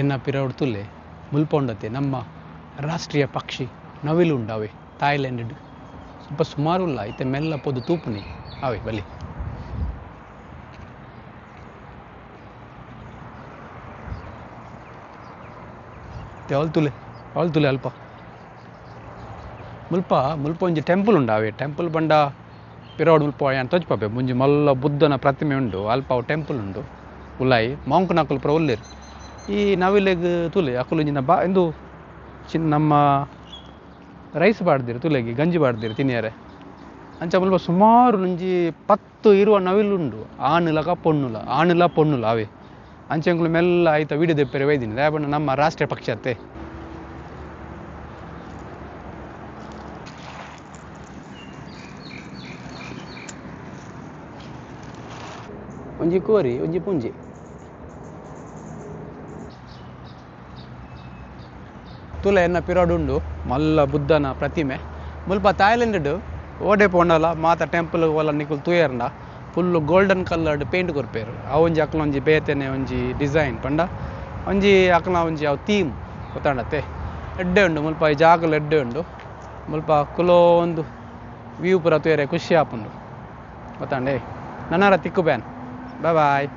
ಎನ್ನ ಪಿರವಡ್ತುಲೆ ಮುಲ್ಪೊಂಡತೆ ನಮ್ಮ ರಾಷ್ಟ್ರೀಯ ಪಕ್ಷಿ ನವಿಲು ಉಂಡಾವೆ ಥಾಯ್ಲೆಂಡ್ ಸ್ವಲ್ಪ ಸುಮಾರುಲ್ಲ ಐತೆ ಮೆಲ್ಲ ಪೊದು ತೂಪುನಿ ಅವೆ ಬಲಿ ಅವಲ್ತುಲೆ ಅವಲ್ತುಲೆ ಅಲ್ಪ ಮುಲ್ಪ ಮುಲ್ಪ ಒಂಜಿ ಟೆಂಪಲ್ ಉಂಡಾವೆ ಟೆಂಪಲ್ ಬಂಡ ಪಿರವಡ್ ಮುಲ್ಪ ಏನು ತೋಜ್ಪಾಪೆ ಮುಂಜಿ ಮಲ್ಲ ಬುದ್ಧನ ಪ್ರತಿಮೆ ಉಂಡು ಅಲ್ಪ ಅವು ಟೆಂಪಲ್ ಉಂಡು ಉಲಾಯಿ ಮಾಂಕು ನಕುಲು ಪುರ ಒಲ್ಲೇರು ಈ ನವಿಲೆಗ್ ತುಲೆ ಅಕುಲು ಇಂಜಿನ ಬಾ ಎಂದು ನಮ್ಮ ರೈಸ್ ಬಾಡ್ದಿರು ತುಲೆಗೆ ಗಂಜಿ ಬಾಡ್ದಿರು ತಿನ್ನಿಯಾರೆ ಅಂಚ ಮುಲ್ಪ ಸುಮಾರು ಒಂಜಿ 10 ಇರುವ ನವಿಲುಂಡು ಆನುಲಕ ಪೊಣ್ಣುಲ ಅವೇ ಅಂಚೆಂಕುಲು ಮೆಲ್ಲ ಆಯ್ತ ವಿಡಿಯೋ ದೆಪ್ಪರೆ ಒಯ್ದಿನಿ ದಾಯಪಂಡ ನಮ್ಮ ರಾಷ್ಟ್ರೀಯ ಪಕ್ಷಿ ಅತ್ತೆ ಒಂಜಿ ಕೋರಿ ಒಂಜಿ ಪುಂಜಿ ತುಲೆ ಎನ್ನ ಪಿರಾಡುಂಡು ಮಲ್ಲ ಬುದ್ಧನ ಪ್ರತಿಮೆ ಮುಲ್ಪ ಥಾಯ್ಲೆಂಡ್ ಓಡೆ ಪೋಂಡಲ ಮಾತ ಟೆಂಪಲ್ ಒಲ ನಿಕುಲು ತೂಯರ್ಂಡ ಫುಲ್ಲು ಗೋಲ್ಡನ್ ಕಲರ್ಡ್ ಪೇಂಟ್ ಕೊರ್ಪೇರು ಆ ಒಂಜಿ ಅಕ್ಲ ಒಂಜಿ ಬೇತೆನೆ ಒಂಜಿ ಡಿಸೈನ್ ಪಂಡ ಒಂಜಿ ಅಕ್ಲ ಒಂಜಿ ಅವು ಥೀಮ್ ಗೊತ್ತಾಂಡತ್ತೆ ಎಡ್ಡೆ ಉಂಡು ಮುಲ್ಪ ಈ ಜಾಗಲು ಎಡ್ಡೆ ಉಂಡು ಮುಲ್ಪ ಕುಲೋ ಒಂದು ವ್ಯೂ ಪೂರ ತೂಯರೆ ಖುಷಿ ಆಪುಂಡು ಗೊತ್ತಾಂಡೆ ನನ್ನರ ತಿಕ್ಕು ಬ್ಯಾನ್ ಬಾಯ್